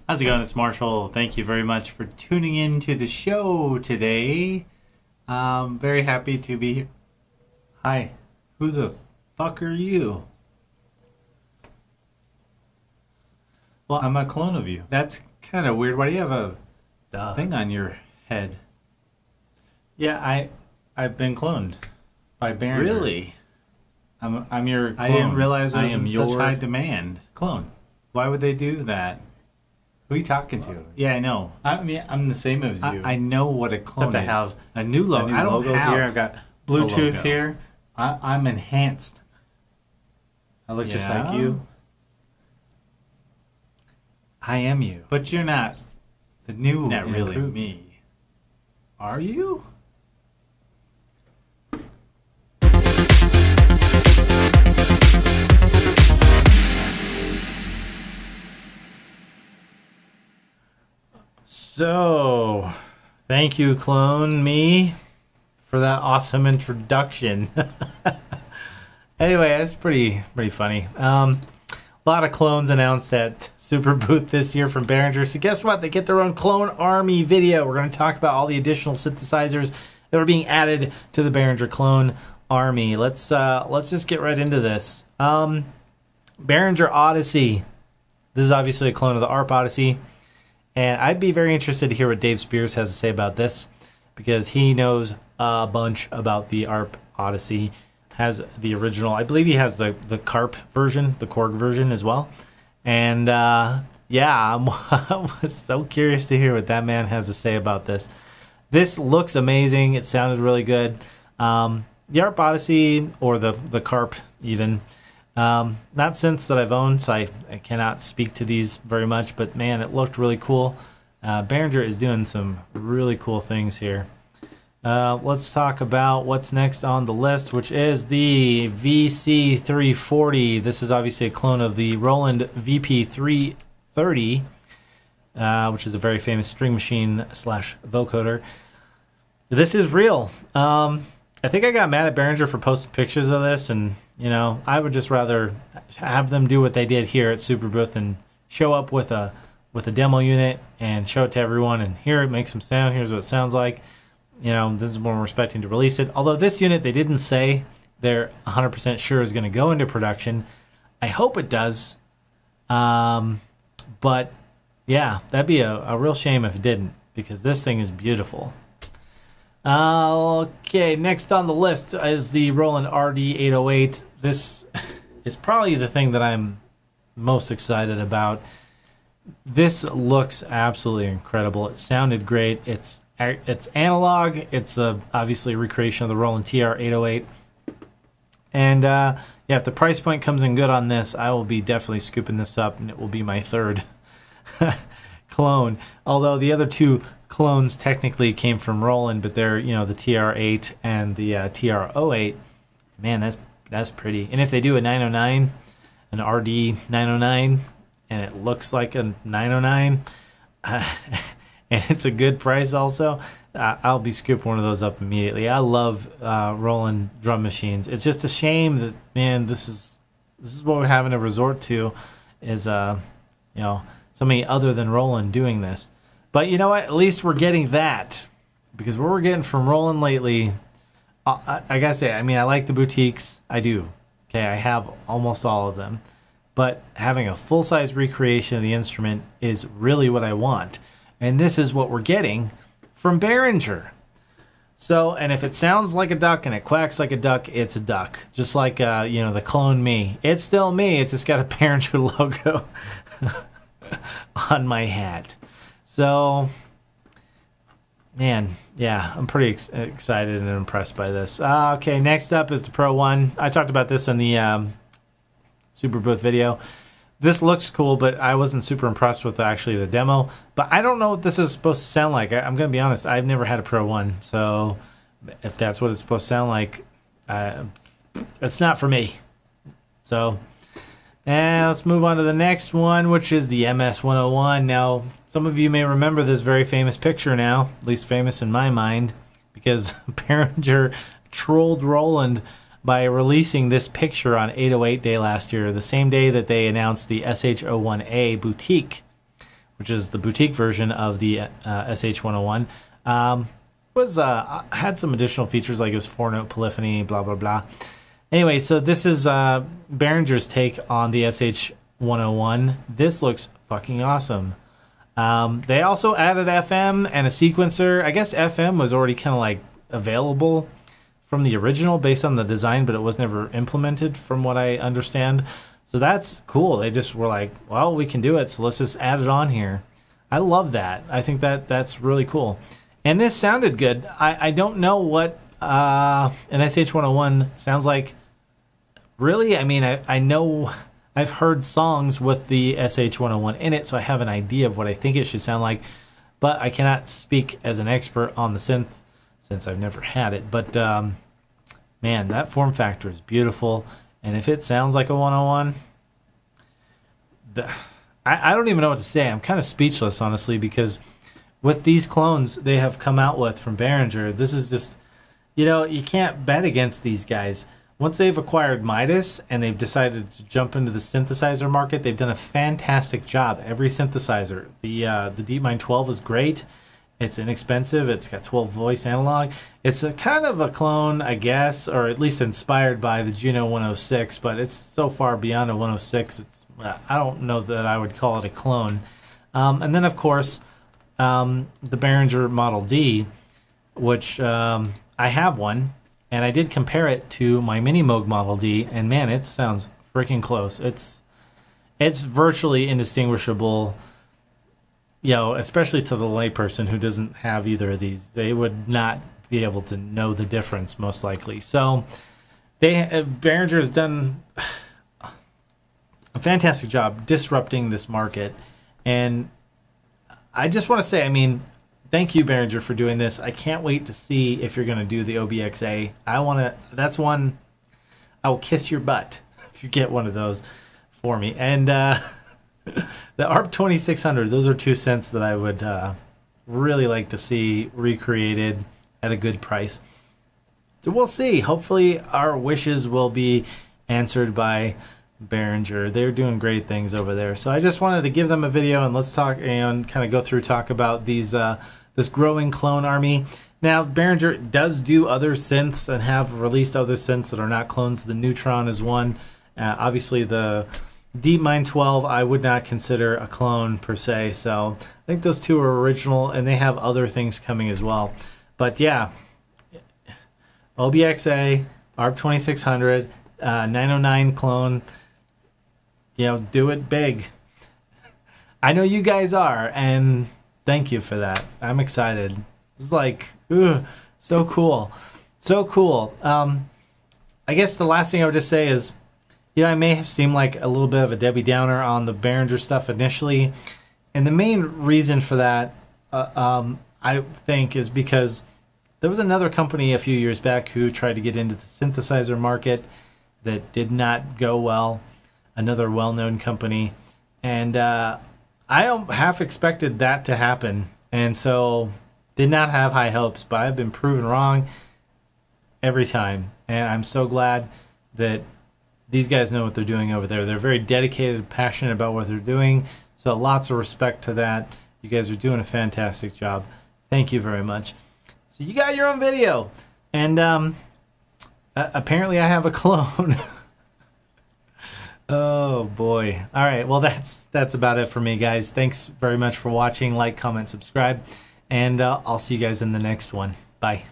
How's it going? It's Marshall. Thank you very much for tuning in to the show today. Very happy to be here. Hi. Who the fuck are you? Well, I'm a clone of you. That's kind of weird. Why do you have a thing on your head? Yeah, I've been cloned by Behringer. Really? I'm your clone. I didn't realize I was in such high demand. Clone. Why would they do that? Who are you talking to? Yeah, I know. I'm the same as you. I know what a clone is. I have a new logo. I don't have here. I've got Bluetooth here. I'm enhanced. I look just like you. I am you. But you're not the new not really me. Are you? So, thank you, Clone Me, for that awesome introduction. Anyway, that's pretty funny. A lot of clones announced at Superbooth this year from Behringer. So guess what? They get their own clone army video. We're going to talk about all the additional synthesizers that are being added to the Behringer clone army. Let's just get right into this. Behringer Odyssey. This is obviously a clone of the ARP Odyssey. And I'd be very interested to hear what Dave Spears has to say about this, because he knows a bunch about the ARP Odyssey. Has the original, I believe he has the Carp version, the Korg version as well. And yeah, I'm so curious to hear what that man has to say about this. This looks amazing. It sounded really good. The ARP Odyssey, or the Carp even, not synths that I've owned, so I cannot speak to these very much, but man, it looked really cool. Behringer is doing some really cool things here. Let's talk about what's next on the list, which is the VC340. This is obviously a clone of the Roland VP330, which is a very famous string machine / vocoder. This is real. I think I got mad at Behringer for posting pictures of this, and you know, I would just rather have them do what they did here at Superbooth and show up with a demo unit and show it to everyone, and here it makes some sound. Here's what it sounds like. You know, this is when we're expecting to release it. Although this unit, they didn't say they're 100% sure is going to go into production. I hope it does. But yeah, that'd be a real shame if it didn't, because this thing is beautiful. Okay, next on the list is the Roland RD808. This is probably the thing that I'm most excited about. This looks absolutely incredible. It sounded great. It's analog. It's obviously a recreation of the Roland TR808. And yeah, if the price point comes in good on this, I will be definitely scooping this up, and it will be my third clone. Although the other two clones technically came from Roland, but they're, you know, the TR8 and the TR08. Man, that's pretty. And if they do a 909, an RD 909, and it looks like a 909, and it's a good price also, I'll be scooping one of those up immediately. I love Roland drum machines. It's just a shame that, man, this is what we're having to resort to, is you know, somebody other than Roland doing this. But you know what? At least we're getting that, because what we're getting from Roland lately, I gotta say, I mean, I like the boutiques. I do. Okay, I have almost all of them. But having a full-size recreation of the instrument is really what I want. And this is what we're getting from Behringer. So, and if it sounds like a duck and it quacks like a duck, it's a duck. Just like, you know, the Clone Me. It's still me. It's just got a Behringer logo on my hat. So, man, yeah, I'm pretty excited and impressed by this. Okay, next up is the Pro 1. I talked about this in the Superbooth video. This looks cool, but I wasn't super impressed with actually the demo. But I don't know what this is supposed to sound like. I'm going to be honest, I've never had a Pro 1. So, if that's what it's supposed to sound like, it's not for me. So, and let's move on to the next one, which is the MS-101. Now, some of you may remember this very famous picture now, at least famous in my mind, because Behringer trolled Roland by releasing this picture on 808 Day last year, the same day that they announced the SH-01A Boutique, which is the boutique version of the SH-101. Had some additional features, like it was 4-note polyphony, blah blah blah. Anyway, so this is Behringer's take on the SH-101. This looks fucking awesome. They also added FM and a sequencer. I guess FM was already kind of like available from the original based on the design, but it was never implemented from what I understand. So that's cool. They just were like, well, we can do it, so let's just add it on here. I love that. I think that's really cool. And this sounded good. I don't know what an SH-101 sounds like. Really? I mean, I know I've heard songs with the SH-101 in it, so I have an idea of what I think it should sound like, but I cannot speak as an expert on the synth since I've never had it. But man, that form factor is beautiful, and if it sounds like a 101, I don't even know what to say. I'm kind of speechless, honestly, because with these clones they have come out with from Behringer, this is just, you know, you can't bet against these guys. Once they've acquired Midas and they've decided to jump into the synthesizer market, they've done a fantastic job. Every synthesizer. The DeepMind 12 is great. It's inexpensive. It's got 12 voice analog. It's a kind of a clone, I guess, or at least inspired by the Juno 106, but it's so far beyond a 106. It's I don't know that I would call it a clone. And then, of course, the Behringer Model D, which I have one. And I did compare it to my Mini Moog Model D, and man, it sounds freaking close. It's virtually indistinguishable, you know, especially to the layperson who doesn't have either of these. They would not be able to know the difference, most likely. So Behringer has done a fantastic job disrupting this market. And I just want to say, I mean, thank you, Behringer, for doing this. I can't wait to see if you're going to do the OBXA. That's one, I will kiss your butt if you get one of those for me. And the ARP 2600, those are two synths that I would really like to see recreated at a good price. So we'll see. Hopefully our wishes will be answered by Behringer. They're doing great things over there. So I just wanted to give them a video, and let's talk and kind of go through, talk about these this growing clone army. Now, Behringer does do other synths and have released other synths that are not clones. The Neutron is one. Obviously, the DeepMind 12 I would not consider a clone per se. So I think those two are original, and they have other things coming as well. But yeah, OBXA, ARP 2600, 909 clone. You know, do it big. I know you guys are, and thank you for that. I'm excited. It's like, so cool. So cool. I guess the last thing I would just say is, you know, I may have seemed like a little bit of a Debbie Downer on the Behringer stuff initially. And the main reason for that, I think, is because there was another company a few years back who tried to get into the synthesizer market that did not go well. Another well-known company. And I half expected that to happen. And so did not have high hopes, but I've been proven wrong every time. And I'm so glad that these guys know what they're doing over there. They're very dedicated, passionate about what they're doing. So lots of respect to that. You guys are doing a fantastic job. Thank you very much. So you got your own video. And apparently I have a clone. Oh boy. All right, well that's about it for me, guys. Thanks very much for watching. Like, comment, subscribe, and I'll see you guys in the next one. Bye.